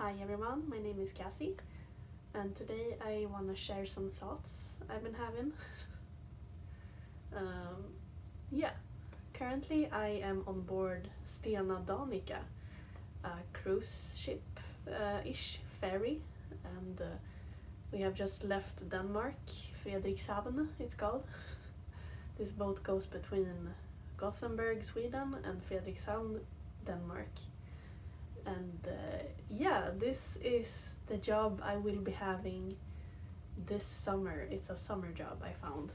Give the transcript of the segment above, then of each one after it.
Hi everyone, my name is Cassie, and today I want to share some thoughts I've been having. um, yeah, currently I am on board Stena Danica, a cruise ship ish ferry, and we have just left Denmark, Frederikshavn it's called. This boat goes between Gothenburg, Sweden, and Frederikshavn, Denmark. And this is the job I will be having this summer. It's a summer job I found.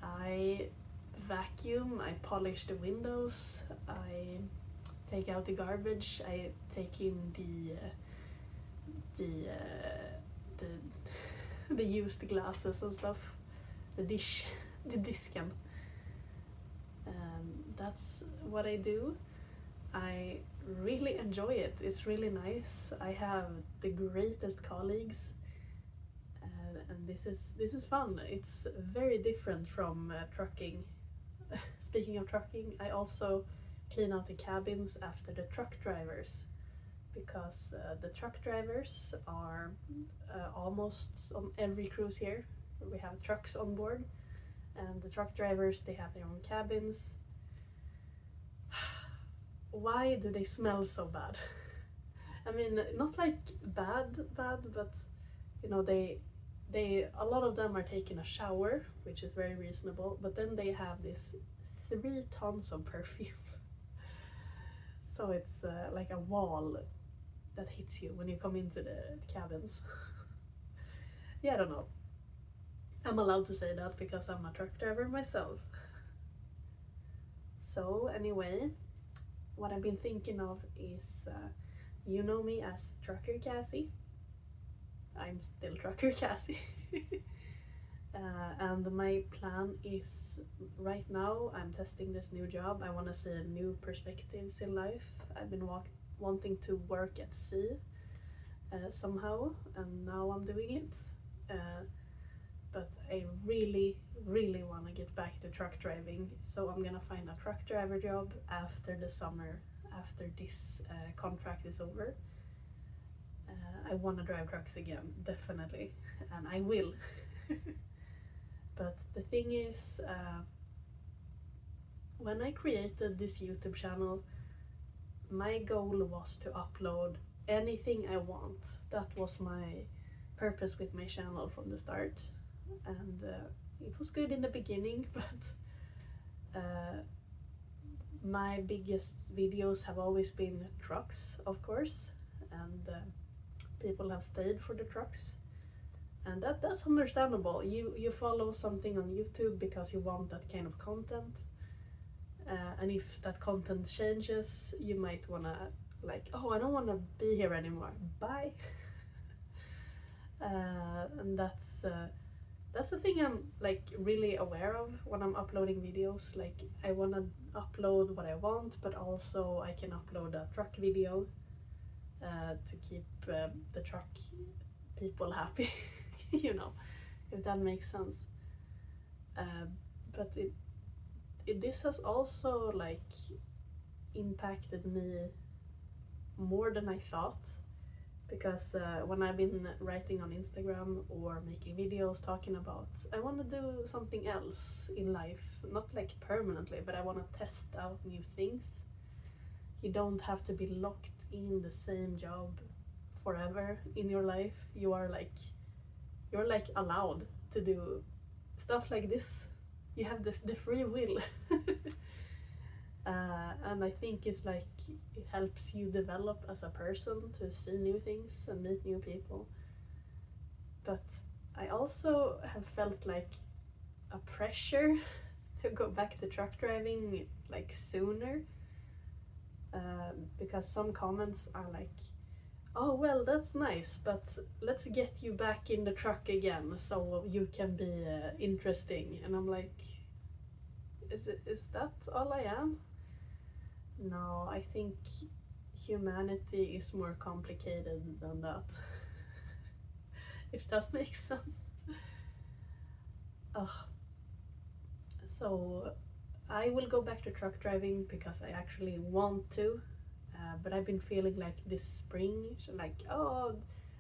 I vacuum, I polish the windows, I take out the garbage, I take in the the used glasses and stuff, the disken. That's what I do. I really enjoy it. It's really nice. I have the greatest colleagues, and this is fun. It's very different from trucking. Speaking of trucking, I also clean out the cabins after the truck drivers, because the truck drivers are almost on every cruise here. We have trucks on board, and the truck drivers, they have their own cabins. Why do they smell so bad? I mean, not like bad, but you know, they a lot of them are taking a shower, which is very reasonable, but then they have this 3 tons of perfume. So it's like a wall that hits you when you come into the cabins. Yeah, I don't know. I'm allowed to say that because I'm a truck driver myself. So anyway, what I've been thinking of is, you know me as Trucker Cassie. I'm still Trucker Cassie. And my plan is, right now I'm testing this new job. I want to see new perspectives in life. I've been wanting to work at sea somehow, and now I'm doing it. But I really want to get back to truck driving, so I'm gonna find a truck driver job after the summer, after this contract is over. I want to drive trucks again, definitely, and I will. But the thing is, when I created this YouTube channel, my goal was to upload anything I want. That was my purpose with my channel from the start, and it was good in the beginning, but my biggest videos have always been trucks, of course, and people have stayed for the trucks, and that's understandable. You follow something on YouTube because you want that kind of content, and if that content changes, you might wanna, like, oh, I don't want to be here anymore, bye. And that's the thing I'm like really aware of when I'm uploading videos. Like, I want to upload what I want, but also I can upload a truck video to keep the truck people happy. You know, if that makes sense. But this has also like impacted me more than I thought, because when I've been writing on Instagram or making videos talking about, I want to do something else in life, not like permanently, but I want to test out new things. You don't have to be locked in the same job forever in your life. You're like allowed to do stuff like this. You have the free will. And I think it's like, it helps you develop as a person, to see new things and meet new people. But I also have felt like a pressure to go back to truck driving like sooner, because some comments are like, oh well, that's nice, but let's get you back in the truck again so you can be interesting. And I'm like, is that all I am? No, I think humanity is more complicated than that. If that makes sense. Ugh. So I will go back to truck driving because I actually want to. but I've been feeling like this spring, like, oh,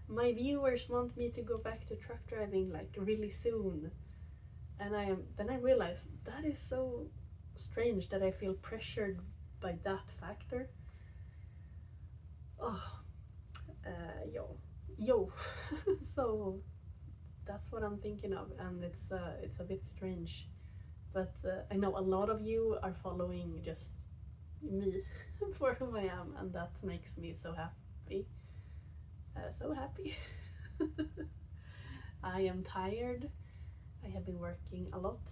my viewers want me to go back to truck driving like really soon. And then I realized that is so strange that I feel pressured by that factor. Oh, yo. So that's what I'm thinking of, and it's a bit strange. But I know a lot of you are following just me for who I am, and that makes me so happy. So happy. I am tired. I have been working a lot.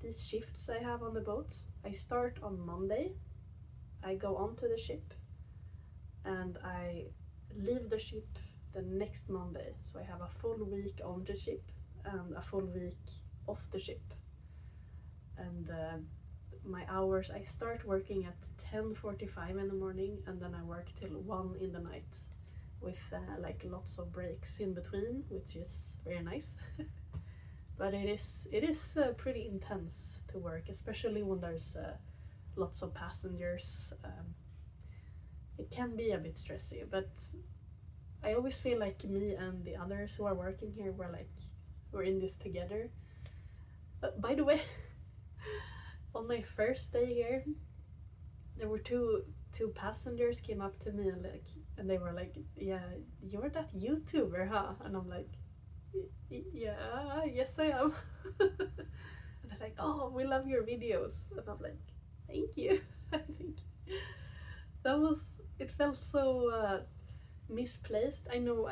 These shifts I have on the boats, I start on Monday. I go onto the ship and I leave the ship the next Monday. So I have a full week on the ship and a full week off the ship. And my hours, I start working at 10:45 in the morning, and then I work till 1 in the night with like lots of breaks in between, which is very nice. But it is pretty intense to work, especially when there's lots of passengers. It can be a bit stressy, but I always feel like me and the others who are working here, we're in this together. By the way, on my first day here, there were two passengers came up to me and they were like, "Yeah, you're that YouTuber, huh?" And I'm like, "Yeah, yes I am." And they're like, "Oh, we love your videos." And I'm like, "Thank you." I think it felt so misplaced. I know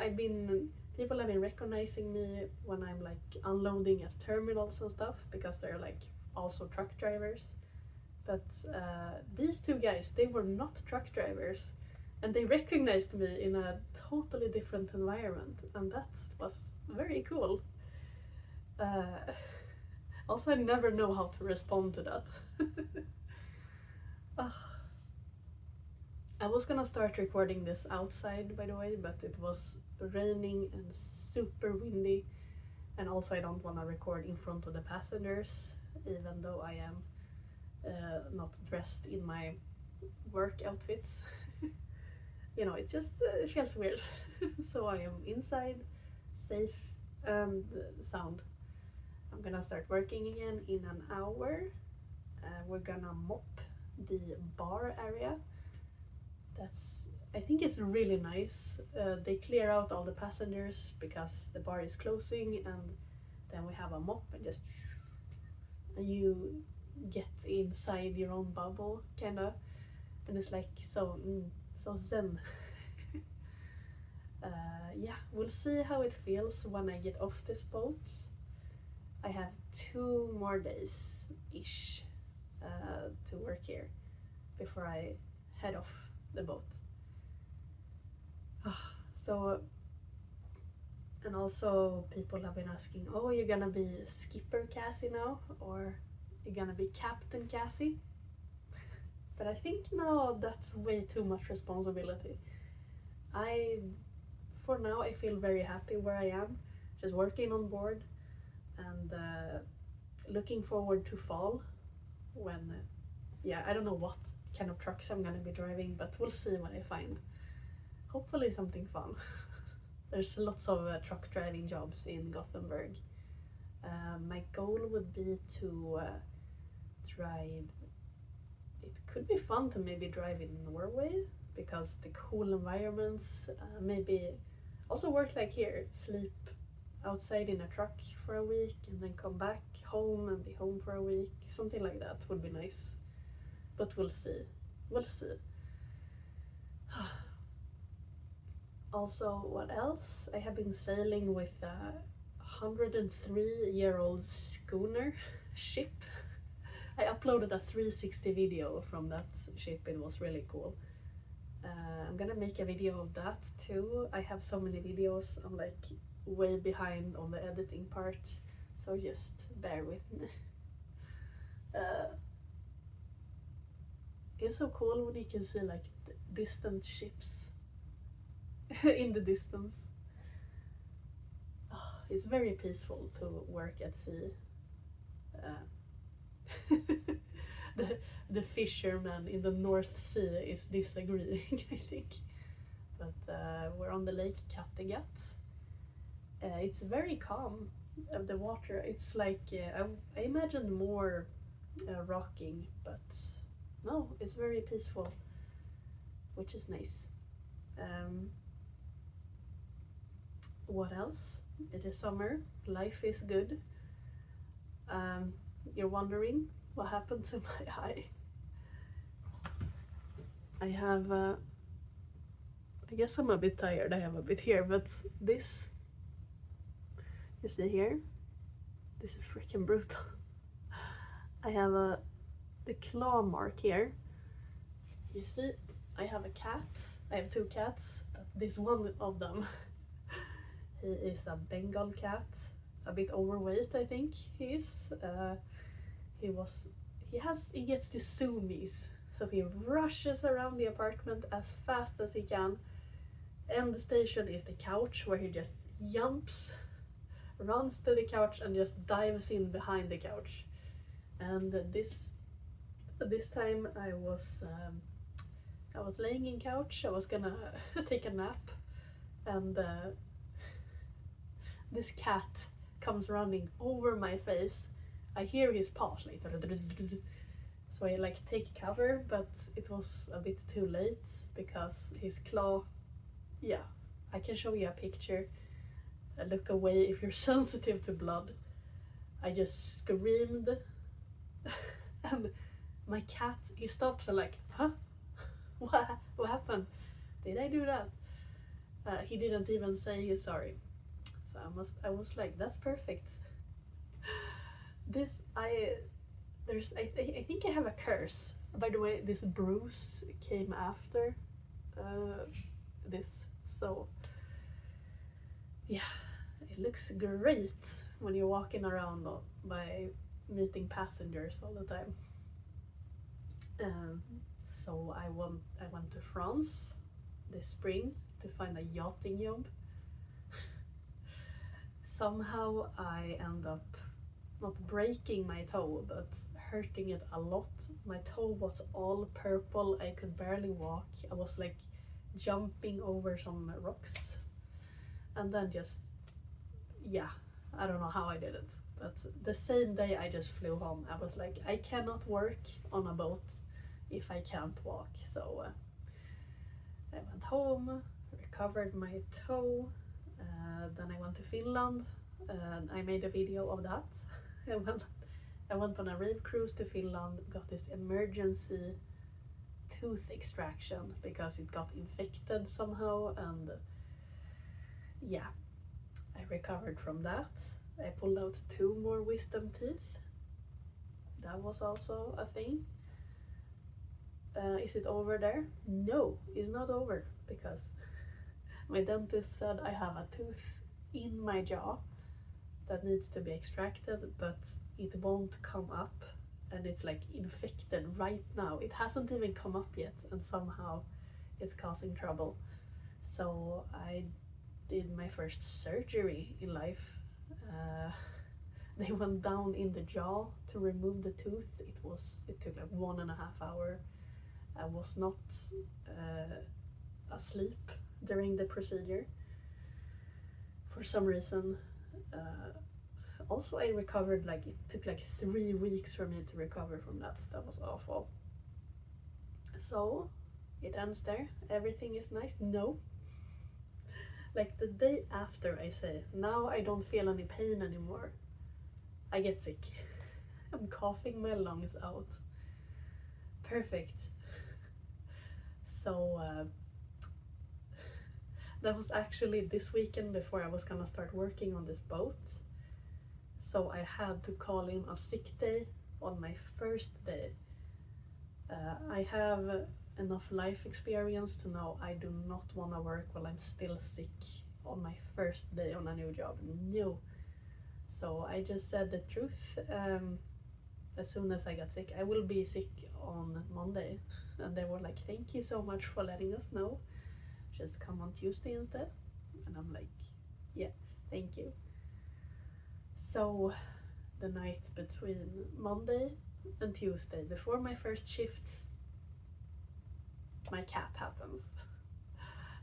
people have been recognizing me when I'm like unloading at terminals and stuff, because they're like also truck drivers. But these two guys, they were not truck drivers, and they recognized me in a totally different environment, and that was very cool. Also, I never know how to respond to that. I was gonna start recording this outside, by the way, but it was raining and super windy, and also I don't want to record in front of the passengers, even though I am not dressed in my work outfits. You know, it just feels weird. So I am inside, safe and sound. I'm gonna start working again in an hour. We're gonna mop the bar area. I think it's really nice. They clear out all the passengers because the bar is closing, and then we have a mop and just you get inside your own bubble, kinda, and it's like so zen. Yeah, we'll see how it feels when I get off this boat. I have 2 more days ish to work here before I head off the boat. So, and also people have been asking, oh, you're gonna be Skipper Cassie now, or you're gonna be Captain Cassie? But I think now that's way too much responsibility. For now, I feel very happy where I am, just working on board, and looking forward to fall when, I don't know what kind of trucks I'm gonna be driving, but we'll see what I find. Hopefully something fun. There's lots of truck driving jobs in Gothenburg. My goal would be to drive. It could be fun to maybe drive in Norway, because the cool environments, maybe also work like here, sleep outside in a truck for a week and then come back home and be home for a week. Something like that would be nice. But we'll see. Also, what else? I have been sailing with a 103-year-old schooner ship. I uploaded a 360 video from that ship. It was really cool. I'm gonna make a video of that too. I have so many videos. I'm like way behind on the editing part, so just bear with me. It's so cool when you can see like distant ships in the distance. Oh, it's very peaceful to work at sea. the fishermen in the North Sea is disagreeing, I think. But we're on the lake Kattegat. It's very calm, the water. It's like, I imagined more rocking, but no, it's very peaceful, which is nice. What else? It is summer, life is good. You're wondering what happened to my eye. I have, I guess I'm a bit tired, I have a bit here, but this, you see here, this is freaking brutal. I have the claw mark here. You see, I have a cat, I have 2 cats, but this one of them, he is a Bengal cat, a bit overweight I think he is. He gets the zoomies, so he rushes around the apartment as fast as he can. And the station is the couch, where he just jumps, runs to the couch and just dives in behind the couch. And this time I was laying in couch, I was gonna take a nap, and this cat comes running over my face. I hear his paws like, so I like take cover, but it was a bit too late because his claw, yeah, I can show you a picture. Look away if you're sensitive to blood. I just screamed and my cat, he stops and like, huh? What happened? Did I do that? He didn't even say he's sorry. So I was like, that's perfect. I think I have a curse. By the way, this bruise came after this, so yeah, it looks great when you're walking around by meeting passengers all the time. So I went to France this spring to find a yachting job. Somehow I end up not breaking my toe, but hurting it a lot. My toe was all purple, I could barely walk. I was like jumping over some rocks. And then just, yeah, I don't know how I did it. But the same day I just flew home. I was like, I cannot work on a boat if I can't walk. So I went home, recovered my toe. Then I went to Finland, and I made a video of that. I went on a rave cruise to Finland, got this emergency tooth extraction because it got infected somehow, and yeah, I recovered from that. I pulled out 2 more wisdom teeth. That was also a thing. Is it over there? No, it's not over, because my dentist said I have a tooth in my jaw that needs to be extracted, but it won't come up, and it's like infected right now. It hasn't even come up yet, and somehow it's causing trouble. So I did my first surgery in life. They went down in the jaw to remove the tooth. It took like 1.5 hours. I was not asleep during the procedure for some reason. Also, I recovered, like it took like 3 weeks for me to recover from that. That was awful. So it ends there. Everything is nice. No. Like the day after I say, now I don't feel any pain anymore, I get sick. I'm coughing my lungs out. Perfect. So that was actually this weekend before I was gonna start working on this boat. So I had to call in a sick day on my first day. I have enough life experience to know I do not want to work while I'm still sick on my first day on a new job. No. So I just said the truth. As soon as I got sick, I will be sick on Monday. And they were like, thank you so much for letting us know. Just come on Tuesday instead. And I'm like, yeah, thank you. So the night between Monday and Tuesday, before my first shift, my cat happens.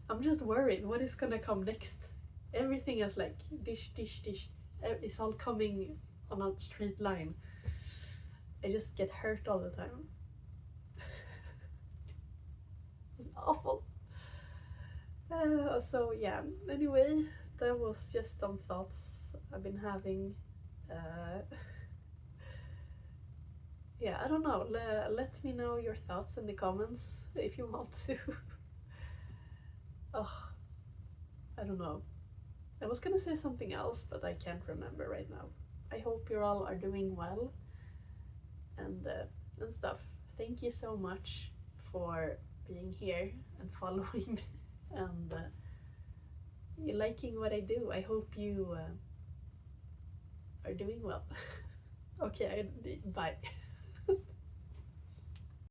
I'm just worried what is gonna come next. Everything is like dish, dish, dish. It's all coming on a straight line. I just get hurt all the time. It's awful. So yeah, anyway, that was just some thoughts I've been having. Yeah, I don't know. Let me know your thoughts in the comments if you want to. Oh, I don't know. I was gonna say something else, but I can't remember right now. I hope you all are doing well and stuff. Thank you so much for being here and following me and you liking what I do. I hope you are doing well. Okay, bye.